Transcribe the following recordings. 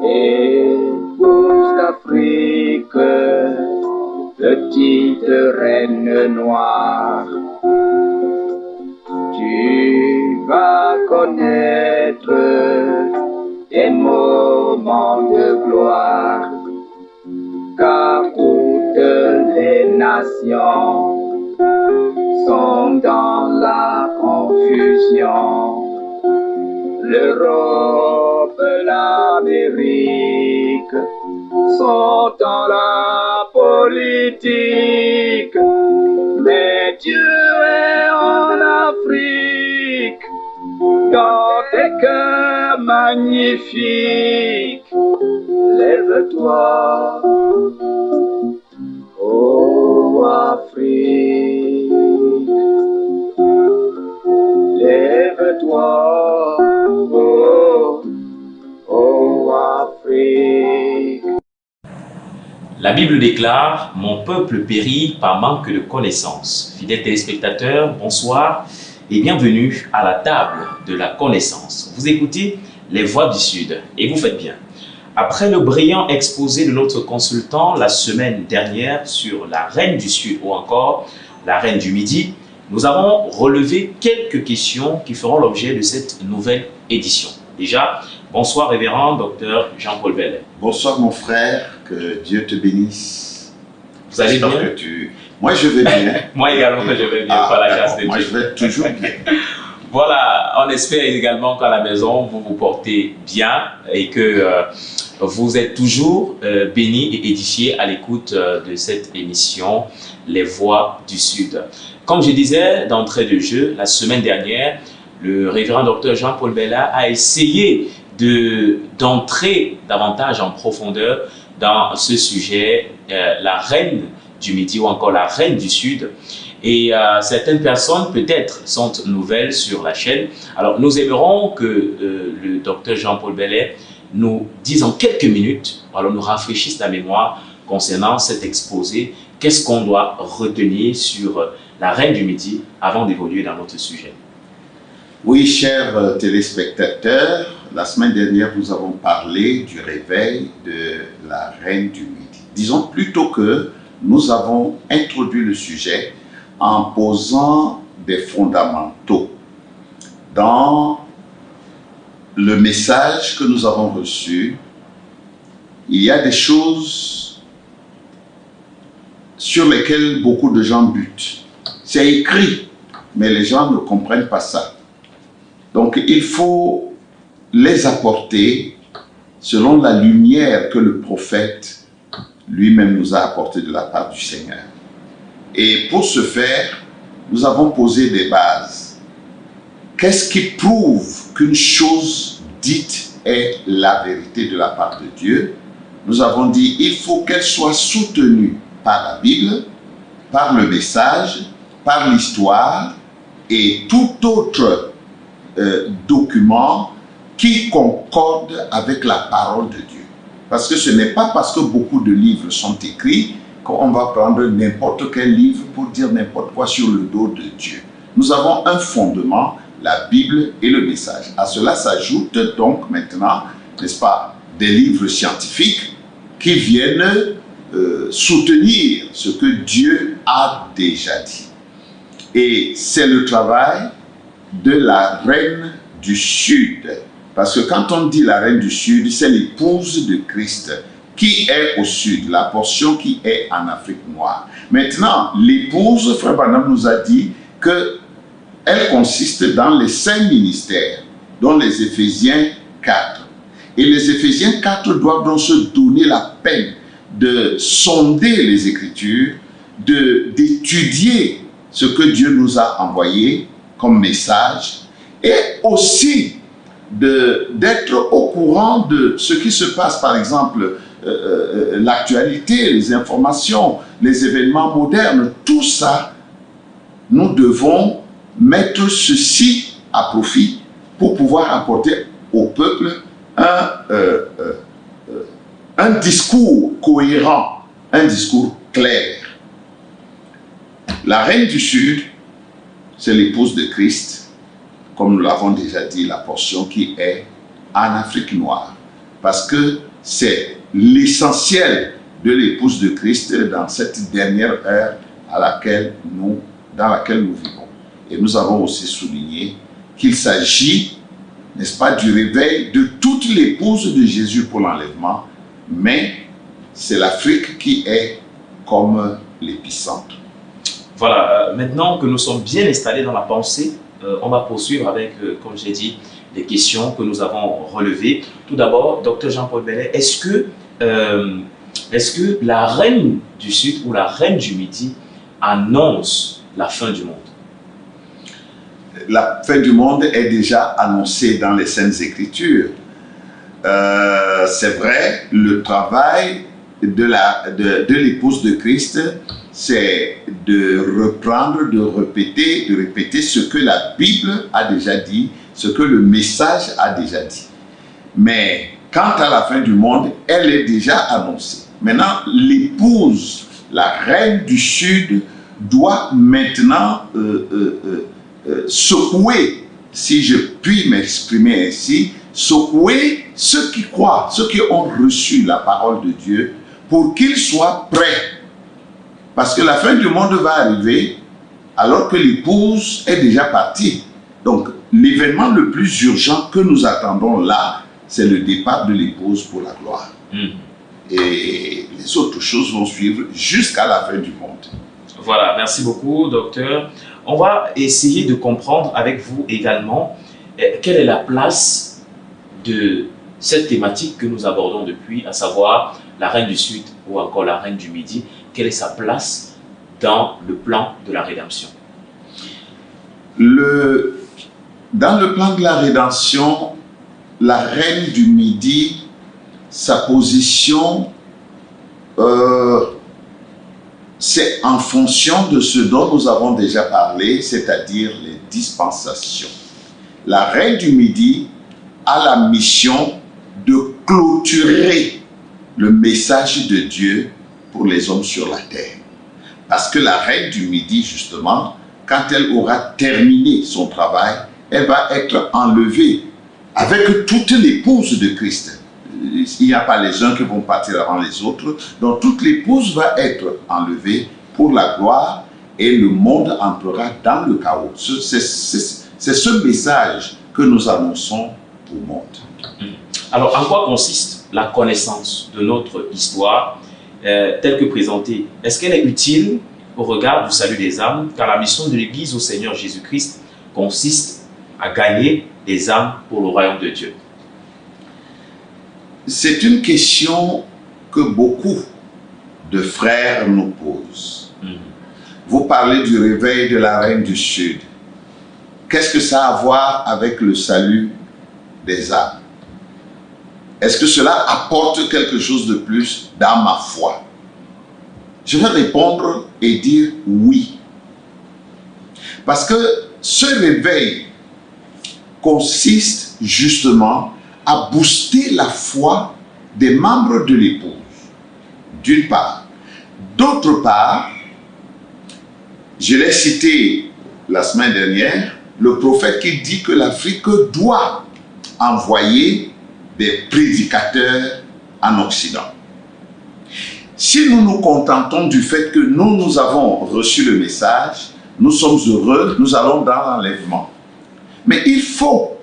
Épouse d'Afrique, petite reine noire, tu vas connaître des moments de gloire, car toutes les nations sont dans la confusion. L'Europe, l'Amérique sont dans la politique, mais Dieu est en Afrique, dans tes cœurs magnifiques. Lève-toi, ô Afrique, lève-toi, ô Afrique. La Bible déclare « Mon peuple périt par manque de connaissance ». Fidèles téléspectateurs, bonsoir et bienvenue à la table de la connaissance. Vous écoutez Les Voix du Sud et vous faites bien. Après le brillant exposé de notre consultant la semaine dernière sur la Reine du Sud ou encore la Reine du Midi, nous avons relevé quelques questions qui feront l'objet de cette nouvelle édition. Déjà, bonsoir révérend Dr Jean-Paul Bellet. Bonsoir mon frère, que Dieu te bénisse. Vous allez bien? Moi je vais bien. Moi également je vais bien, par la grâce de Dieu. Moi je vais toujours bien. Voilà, on espère également qu'à la maison vous vous portez bien et que vous êtes toujours bénis et édifiés à l'écoute de cette émission Les Voix du Sud. Comme je disais d'entrée de jeu, la semaine dernière, le révérend Dr Jean-Paul Bellet a essayé d'entrer davantage en profondeur dans ce sujet, la Reine du Midi ou encore la Reine du Sud. Et certaines personnes peut-être sont nouvelles sur la chaîne. Alors nous aimerons que le Dr Jean-Paul Bellet nous dise en quelques minutes, alors nous rafraîchisse la mémoire concernant cet exposé. Qu'est-ce qu'on doit retenir sur la Reine du Midi avant d'évoluer dans notre sujet? Oui, chers téléspectateurs, la semaine dernière, nous avons parlé du réveil de la Reine du Midi. Disons plutôt que nous avons introduit le sujet en posant des fondamentaux. Dans le message que nous avons reçu, il y a des choses sur lesquelles beaucoup de gens butent. C'est écrit, mais les gens ne comprennent pas ça. Donc il faut les apporter selon la lumière que le prophète lui-même nous a apportée de la part du Seigneur. Et pour ce faire, nous avons posé des bases. Qu'est-ce qui prouve qu'une chose dite est la vérité de la part de Dieu? Nous avons dit il faut qu'elle soit soutenue par la Bible, par le message, par l'histoire et tout autre document qui concorde avec la parole de Dieu. Parce que ce n'est pas parce que beaucoup de livres sont écrits qu'on va prendre n'importe quel livre pour dire n'importe quoi sur le dos de Dieu. Nous avons un fondement, la Bible et le message. À cela s'ajoute donc maintenant, n'est-ce pas, des livres scientifiques qui viennent soutenir ce que Dieu a déjà dit. Et c'est le travail de la Reine du Sud. Parce que quand on dit la Reine du Sud, c'est l'épouse de Christ qui est au Sud, la portion qui est en Afrique noire. Maintenant, l'épouse, Frère Branham nous a dit qu'elle consiste dans les 5 ministères, dont les Éphésiens 4. Et les Éphésiens 4 doivent donc se donner la peine de sonder les Écritures, d'étudier ce que Dieu nous a envoyé comme message, et aussi d'être au courant de ce qui se passe, par exemple, l'actualité, les informations, les événements modernes, tout ça, nous devons mettre ceci à profit pour pouvoir apporter au peuple un discours cohérent, un discours clair. La Reine du Sud, c'est l'épouse de Christ, comme nous l'avons déjà dit, la portion qui est en Afrique noire. Parce que c'est l'essentiel de l'épouse de Christ dans cette dernière ère dans laquelle nous vivons. Et nous avons aussi souligné qu'il s'agit, n'est-ce pas, du réveil de toute l'épouse de Jésus pour l'enlèvement, mais c'est l'Afrique qui est comme l'épicentre. Voilà, maintenant que nous sommes bien installés dans la pensée, on va poursuivre avec, comme j'ai dit, les questions que nous avons relevées. Tout d'abord, Dr Jean-Paul Bellet, est-ce que la reine du Sud ou la reine du Midi annonce la fin du monde? La fin du monde est déjà annoncée dans les Saintes Écritures. C'est vrai, le travail de l'épouse de Christ, c'est de reprendre, de répéter ce que la Bible a déjà dit, ce que le message a déjà dit. Mais quant à la fin du monde, elle est déjà annoncée. Maintenant, l'épouse, la reine du Sud, doit maintenant secouer, si je puis m'exprimer ainsi, secouer ceux qui croient, ceux qui ont reçu la parole de Dieu, pour qu'ils soient prêts. Parce que la fin du monde va arriver alors que l'épouse est déjà partie. Donc, l'événement le plus urgent que nous attendons là, c'est le départ de l'épouse pour la gloire. Et les autres choses vont suivre jusqu'à la fin du monde. Voilà, merci beaucoup, docteur. On va essayer de comprendre avec vous également quelle est la place de cette thématique que nous abordons depuis, à savoir la reine du Sud ou encore la reine du Midi. Quelle est sa place dans le plan de la rédemption? Dans le plan de la rédemption, la reine du Midi, sa position, c'est en fonction de ce dont nous avons déjà parlé, c'est-à-dire les dispensations. La reine du Midi a la mission de clôturer le message de Dieu pour les hommes sur la terre. Parce que la reine du Midi, justement, quand elle aura terminé son travail, elle va être enlevée avec toute l'épouse de Christ. Il n'y a pas les uns qui vont partir avant les autres. Donc toute l'épouse va être enlevée pour la gloire et le monde entrera dans le chaos. C'est ce message que nous annonçons au monde. Alors, en quoi consiste la connaissance de notre histoire telle que présentée? Est-ce qu'elle est utile au regard du salut des âmes, car la mission de l'Église au Seigneur Jésus-Christ consiste à gagner des âmes pour le royaume de Dieu? C'est une question que beaucoup de frères nous posent. Vous parlez du réveil de la reine du Sud. Qu'est-ce que ça a à voir avec le salut des âmes? Est-ce que cela apporte quelque chose de plus dans ma foi? Je vais répondre et dire oui. Parce que ce réveil consiste justement à booster la foi des membres de l'épouse, d'une part. D'autre part, je l'ai cité la semaine dernière, le prophète qui dit que l'Afrique doit envoyer des prédicateurs en Occident. Si nous nous contentons du fait que nous avons reçu le message, nous sommes heureux, nous allons dans l'enlèvement. Mais il faut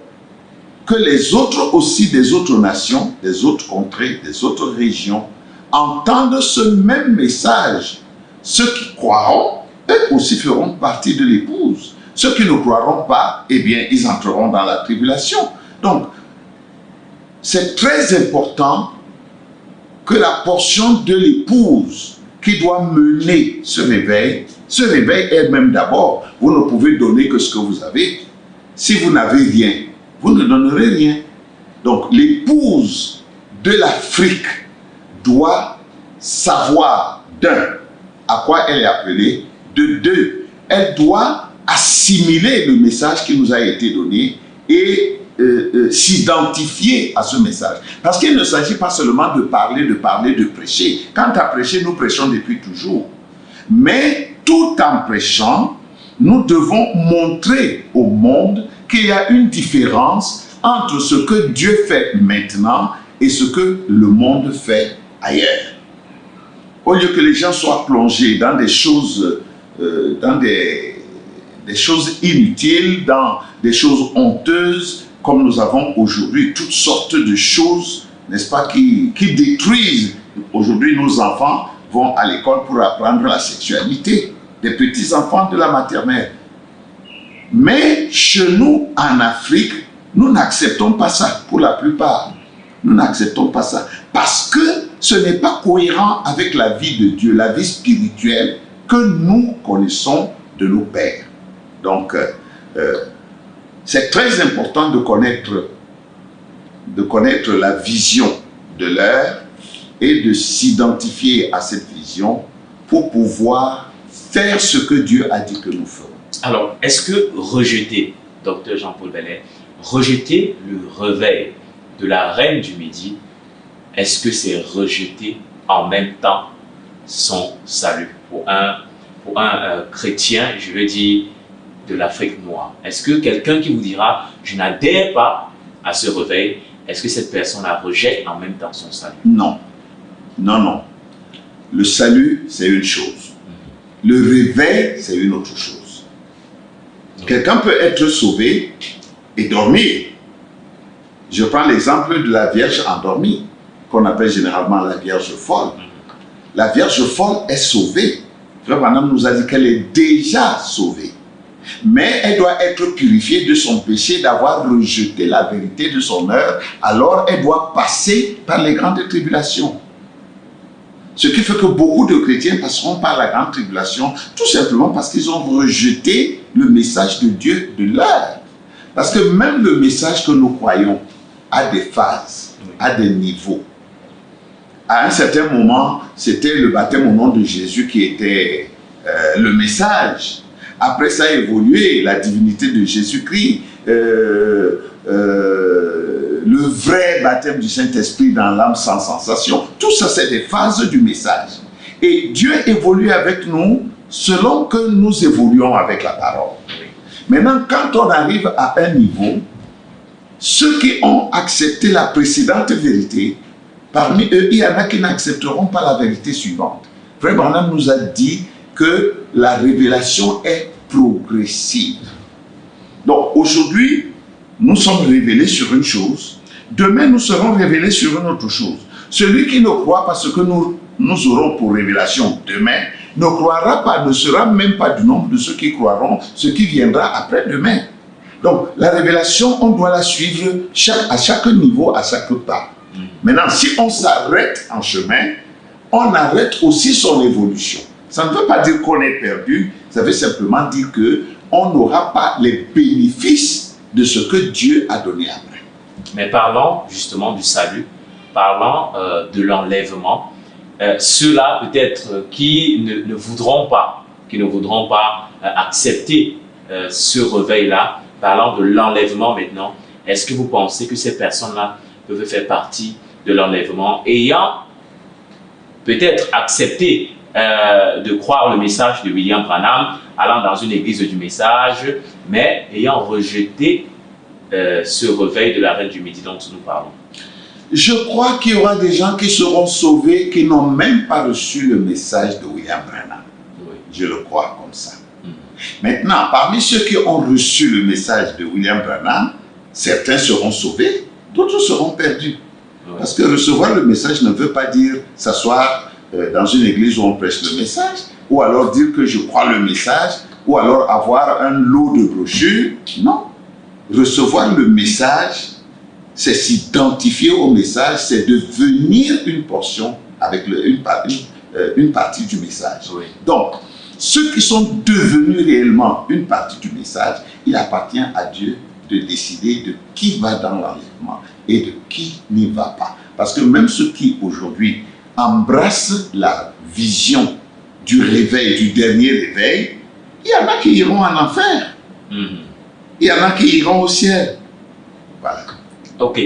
que les autres aussi des autres nations, des autres contrées, des autres régions, entendent ce même message. Ceux qui croiront, eux aussi feront partie de l'épouse. Ceux qui ne croiront pas, eh bien, ils entreront dans la tribulation. Donc, c'est très important que la portion de l'épouse qui doit mener ce réveil est même d'abord. Vous ne pouvez donner que ce que vous avez. Si vous n'avez rien, vous ne donnerez rien. Donc l'épouse de l'Afrique doit savoir, d'un, à quoi elle est appelée, de deux, elle doit assimiler le message qui nous a été donné et s'identifier à ce message. Parce qu'il ne s'agit pas seulement de parler, de prêcher. Quant à prêcher, nous prêchons depuis toujours. Mais tout en prêchant, nous devons montrer au monde qu'il y a une différence entre ce que Dieu fait maintenant et ce que le monde fait ailleurs. Au lieu que les gens soient plongés dans des choses, des choses inutiles, dans des choses honteuses, comme nous avons aujourd'hui toutes sortes de choses, n'est-ce pas, qui détruisent. Aujourd'hui, nos enfants vont à l'école pour apprendre la sexualité, des petits-enfants de la maternelle. Mais chez nous, en Afrique, nous n'acceptons pas ça, pour la plupart. Nous n'acceptons pas ça, parce que ce n'est pas cohérent avec la vie de Dieu, la vie spirituelle que nous connaissons de nos pères. Donc, c'est très important de connaître la vision de l'heure et de s'identifier à cette vision pour pouvoir faire ce que Dieu a dit que nous ferons. Alors, est-ce que rejeter, docteur Jean-Paul Bellet, rejeter le réveil de la reine du Midi, est-ce que c'est rejeter en même temps son salut? Pour un chrétien, je veux dire, de l'Afrique noire, est-ce que quelqu'un qui vous dira « je n'adhère pas à ce réveil », est-ce que cette personne-là rejette en même temps son salut? Non, non, non. Le salut, c'est une chose. Le réveil, c'est une autre chose. Quelqu'un peut être sauvé et dormir. Je prends l'exemple de la Vierge endormie, qu'on appelle généralement la Vierge folle. La Vierge folle est sauvée. Frère Branham nous a dit qu'elle est déjà sauvée. Mais elle doit être purifiée de son péché, d'avoir rejeté la vérité de son heure. Alors elle doit passer par les grandes tribulations. Ce qui fait que beaucoup de chrétiens passeront par la grande tribulation, tout simplement parce qu'ils ont rejeté le message de Dieu de l'heure. Parce que même le message que nous croyons a des phases, a des niveaux. À un certain moment, c'était le baptême au nom de Jésus qui était le message. Après, ça a évolué, la divinité de Jésus-Christ, le vrai baptême du Saint-Esprit dans l'âme sans sensation. Tout ça, c'est des phases du message. Et Dieu évolue avec nous selon que nous évoluons avec la parole. Maintenant, quand on arrive à un niveau, ceux qui ont accepté la précédente vérité, parmi eux, il y en a qui n'accepteront pas la vérité suivante. Frère Branham nous a dit que la révélation est progressive. Donc aujourd'hui, nous sommes révélés sur une chose. Demain, nous serons révélés sur une autre chose. Celui qui ne croit pas ce que nous aurons pour révélation demain, ne croira pas, ne sera même pas du nombre de ceux qui croiront ce qui viendra après demain. Donc, la révélation, on doit la suivre à chaque niveau, à chaque pas. Maintenant, si on s'arrête en chemin, on arrête aussi son évolution. Ça ne veut pas dire qu'on est perdu, ça veut simplement dire qu'on n'aura pas les bénéfices de ce que Dieu a donné après. Mais parlons justement du salut, parlons de l'enlèvement. Ceux-là peut-être qui ne voudront pas accepter ce réveil-là, parlant de l'enlèvement maintenant, est-ce que vous pensez que ces personnes-là peuvent faire partie de l'enlèvement, ayant peut-être accepté de croire le message de William Branham, allant dans une église du message, mais ayant rejeté ce réveil de la reine du Midi dont nous parlons? Je crois qu'il y aura des gens qui seront sauvés qui n'ont même pas reçu le message de William Branham. Oui. Je le crois comme ça. Maintenant, parmi ceux qui ont reçu le message de William Branham, certains seront sauvés, d'autres seront perdus. Oui. Parce que recevoir le message ne veut pas dire s'asseoir dans une église où on prêche le message, ou alors dire que je crois le message, ou alors avoir un lot de brochures. Non. Recevoir le message, c'est s'identifier au message, c'est devenir une portion avec une partie du message. Oui. Donc, ceux qui sont devenus réellement une partie du message, il appartient à Dieu de décider de qui va dans l'enlèvement et de qui n'y va pas. Parce que même ceux qui aujourd'hui embrassent la vision du réveil, du dernier réveil, il y en a qui iront en enfer. Il y en a qui iront au ciel. Voilà. Ok,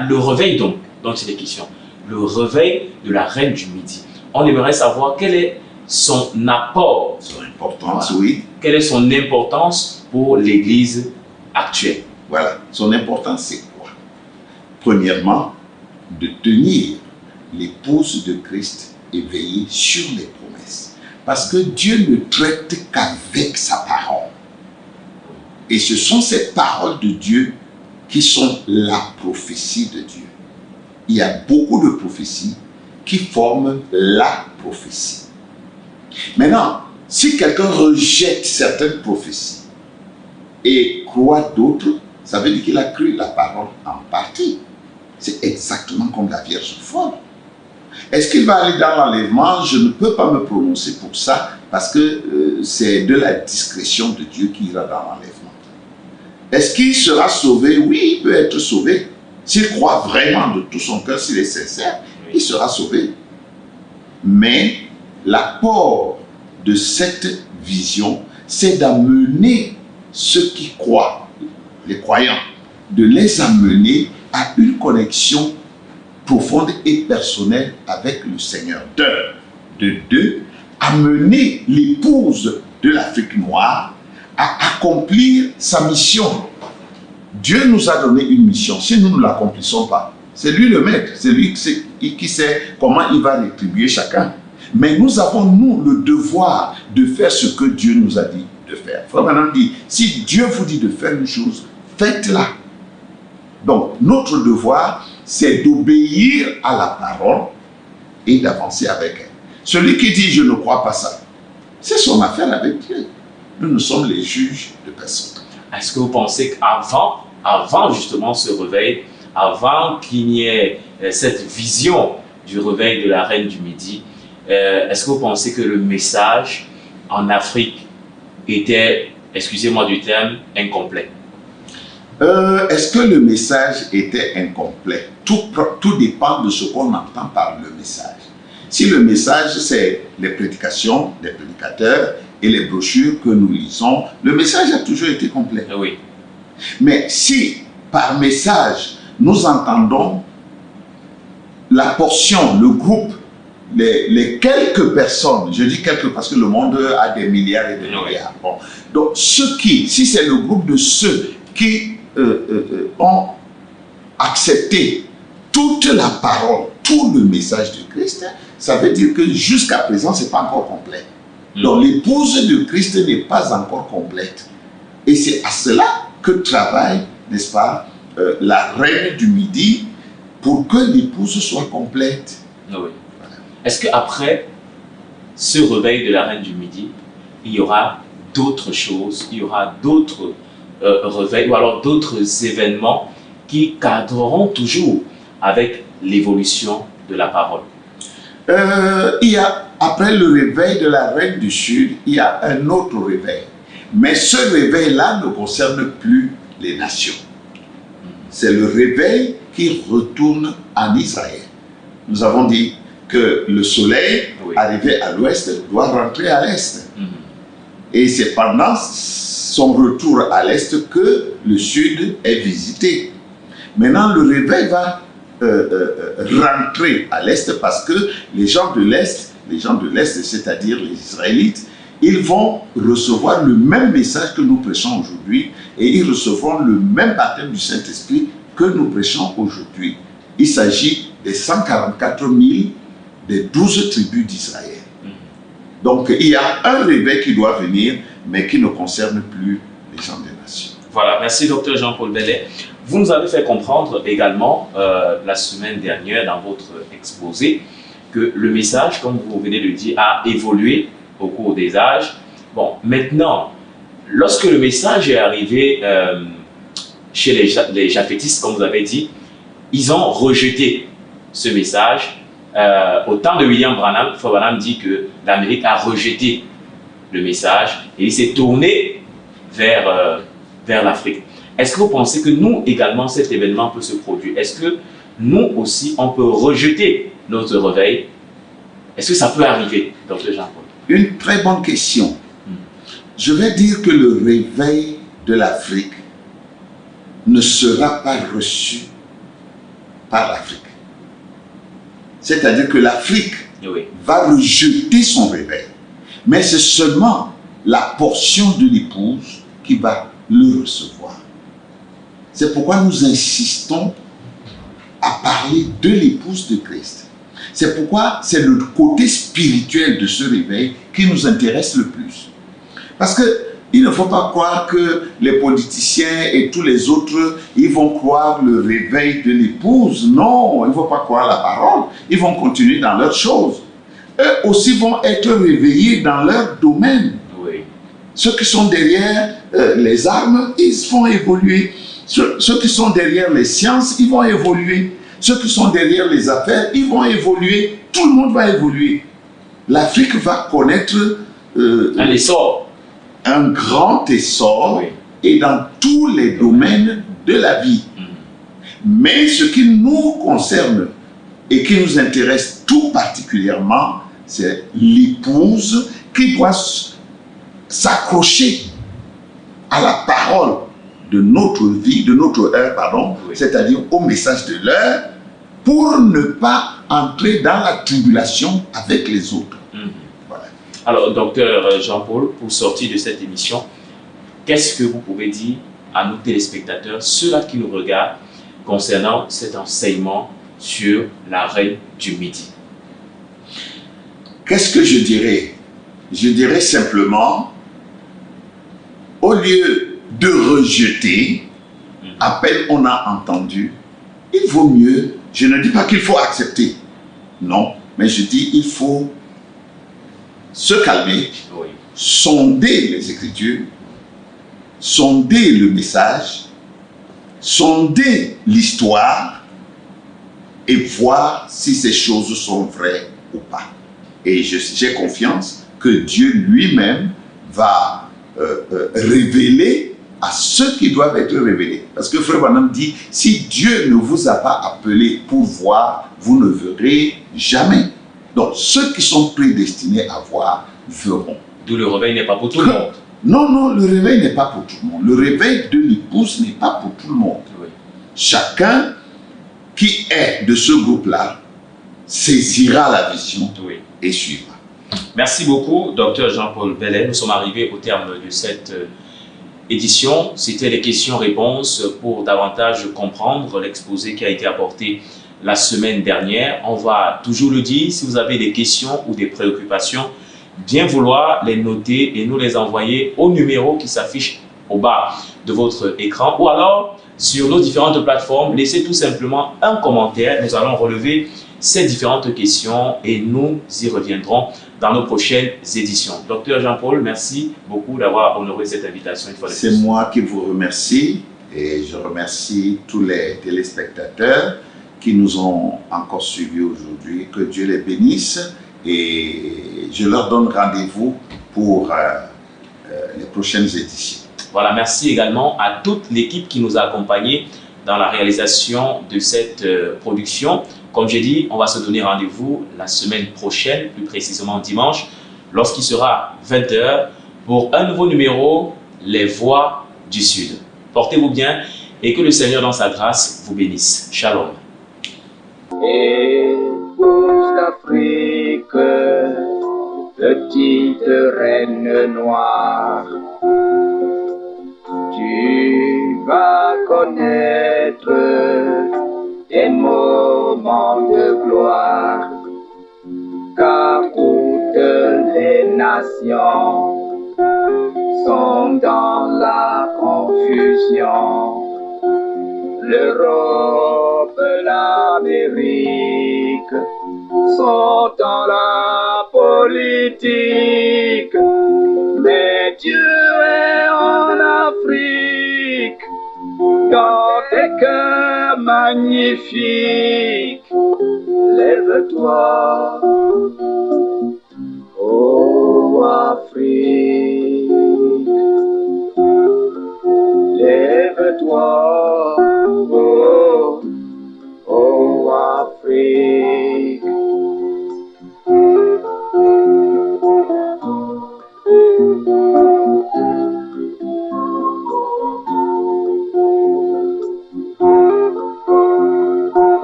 le réveil donc c'est la question. Le réveil de la reine du Midi. On aimerait savoir quel est son apport. Son importance, voilà. Oui. Quelle est son importance pour l'Église actuelle? Voilà, son importance c'est quoi? Premièrement, de tenir l'épouse de Christ et veiller sur les promesses. Parce que Dieu ne traite qu'avec sa parole. Et ce sont ces paroles de Dieu qui sont la prophétie de Dieu. Il y a beaucoup de prophéties qui forment la prophétie. Maintenant, si quelqu'un rejette certaines prophéties et croit d'autres, ça veut dire qu'il a cru la parole en partie. C'est exactement comme la Vierge folle. Est-ce qu'il va aller dans l'enlèvement? Je ne peux pas me prononcer pour ça parce que c'est de la discrétion de Dieu qui ira dans l'enlèvement. Est-ce qu'il sera sauvé? Oui, il peut être sauvé. S'il croit vraiment de tout son cœur, s'il est sincère, il sera sauvé. Mais l'apport de cette vision, c'est d'amener ceux qui croient, les croyants, de les amener à une connexion profonde et personnelle avec le Seigneur. De deux, amener l'épouse de l'Afrique noire à accomplir sa mission. Dieu nous a donné une mission. Si nous ne l'accomplissons pas, c'est lui le maître, c'est lui qui sait comment il va rétribuer chacun. Mais nous avons, nous, le devoir de faire ce que Dieu nous a dit de faire. Frère Branham dit, si Dieu vous dit de faire une chose, faites-la. Donc, notre devoir, c'est d'obéir à la parole et d'avancer avec elle. Celui qui dit, je ne crois pas ça, c'est son affaire avec Dieu. Nous, nous sommes les juges de personne. Est-ce que vous pensez qu'avant justement ce réveil, avant qu'il n'y ait cette vision du réveil de la Reine du Midi, est-ce que vous pensez que le message en Afrique était, excusez-moi du terme, incomplet? Est-ce que le message était incomplet? Tout dépend de ce qu'on entend par le message. Si le message, c'est les prédications des prédicateurs et les brochures que nous lisons, le message a toujours été complet. Oui. Mais si, par message, nous entendons la portion, le groupe, les quelques personnes, je dis quelques parce que le monde a des milliards et des milliards. Bon. Donc, si c'est le groupe de ceux qui ont accepté toute la parole, tout le message de Christ, ça veut dire que jusqu'à présent, ce n'est pas encore complet. Donc, l'épouse de Christ n'est pas encore complète. Et c'est à cela que travaille, n'est-ce pas, la Reine du Midi, pour que l'épouse soit complète. Oui. Voilà. Est-ce qu'après ce réveil de la Reine du Midi, il y aura d'autres choses, il y aura d'autres réveils ou alors d'autres événements qui cadreront toujours avec l'évolution de la parole? Il y a, après le réveil de la Reine du Sud, il y a un autre réveil. Mais ce réveil-là ne concerne plus les nations. C'est le réveil qui retourne en Israël. Nous avons dit que le soleil, arrivé à l'ouest, doit rentrer à l'est. Et c'est pendant son retour à l'est que le sud est visité. Maintenant, le réveil va rentrer à l'est parce que les gens de l'est, c'est-à-dire les Israélites, ils vont recevoir le même message que nous prêchons aujourd'hui et ils recevront le même baptême du Saint-Esprit que nous prêchons aujourd'hui. Il s'agit des 144 000 des 12 tribus d'Israël. Donc il y a un réveil qui doit venir, mais qui ne concerne plus les gens des nations. Voilà, merci Dr Jean-Paul Bellet. Vous nous avez fait comprendre également la semaine dernière dans votre exposé que le message, comme vous venez de le dire, a évolué au cours des âges. Bon, maintenant, lorsque le message est arrivé chez les japhétistes, comme vous avez dit, ils ont rejeté ce message. Au temps de William Branham, Frère Branham dit que l'Amérique a rejeté le message et il s'est tourné vers l'Afrique. Est-ce que vous pensez que nous également, cet événement peut se produire? Est-ce que nous aussi, on peut rejeter notre réveil? Est-ce que ça peut arriver, Dr Jean-Paul? Une très bonne question. Je vais dire que le réveil de l'Afrique ne sera pas reçu par l'Afrique. C'est-à-dire que l'Afrique va rejeter son réveil. Mais c'est seulement la portion de l'épouse qui va le recevoir. C'est pourquoi nous insistons à parler de l'épouse de Christ. C'est pourquoi c'est le côté spirituel de ce réveil qui nous intéresse le plus. Parce que il ne faut pas croire que les politiciens et tous les autres, ils vont croire le réveil de l'épouse. Non, il ne faut pas croire la parole. Ils vont continuer dans leurs choses. Eux aussi vont être réveillés dans leur domaine. Oui. Ceux qui sont derrière les armes, ils vont évoluer. Ceux qui sont derrière les sciences, ils vont évoluer. Ceux qui sont derrière les affaires, ils vont évoluer. Tout le monde va évoluer. L'Afrique va connaître Un essor. un grand essor, Oui. et dans tous les domaines de la vie. Mais ce qui nous concerne et qui nous intéresse tout particulièrement, c'est l'épouse qui doit s'accrocher à la parole de notre vie, de notre heure, pardon, Oui. c'est-à-dire au message de l'heure, pour ne pas entrer dans la tribulation avec les autres. Voilà. Alors, docteur Jean-Paul, pour sortir de cette émission, qu'est-ce que vous pouvez dire à nos téléspectateurs, ceux-là qui nous regardent, concernant cet enseignement sur la reine du Midi? Qu'est-ce que je dirais? Je dirais simplement, au lieu de rejeter, à peine on a entendu, il vaut mieux, je ne dis pas qu'il faut accepter, non, mais je dis il faut se calmer, Oui. sonder les Écritures, sonder le message, sonder l'histoire et voir si ces choses sont vraies ou pas. Et j'ai confiance que Dieu lui-même va révéler à ceux qui doivent être révélés. Parce que Frère Branham dit, si Dieu ne vous a pas appelé pour voir, vous ne verrez jamais. Donc ceux qui sont prédestinés à voir verront. D'où le réveil n'est pas pour tout le monde. Non, non, le réveil n'est pas pour tout le monde. Le réveil de l'épouse n'est pas pour tout le monde. Oui. Chacun qui est de ce groupe-là saisira la vision Oui. et suivra. Merci beaucoup, docteur Jean-Paul Bellet. Nous sommes arrivés au terme de cette édition. C'était les questions-réponses pour davantage comprendre l'exposé qui a été apporté la semaine dernière. On va toujours le dire, si vous avez des questions ou des préoccupations, bien vouloir les noter et nous les envoyer au numéro qui s'affiche au bas de votre écran ou alors sur nos différentes plateformes. Laissez tout simplement un commentaire. Nous allons relever ces différentes questions et nous y reviendrons dans nos prochaines éditions. Docteur Jean-Paul, merci beaucoup d'avoir honoré cette invitation. C'est moi qui vous remercie et je remercie tous les téléspectateurs qui nous ont encore suivis aujourd'hui. Que Dieu les bénisse et je leur donne rendez-vous pour les prochaines éditions. Voilà, merci également à toute l'équipe qui nous a accompagnés dans la réalisation de cette production. Comme j'ai dit, on va se donner rendez-vous la semaine prochaine, plus précisément dimanche, lorsqu'il sera 20 h pour un nouveau numéro, Les Voix du Sud. Portez-vous bien et que le Seigneur dans sa grâce vous bénisse. Shalom. Épouse d'Afrique, petite reine noire, tu vas connaître des moments de gloire, car toutes les nations sont dans la confusion. L'Europe, l'Amérique sont dans la politique, mais Dieu est en Afrique, dans tes cœurs magnifiques. Lève-toi, ô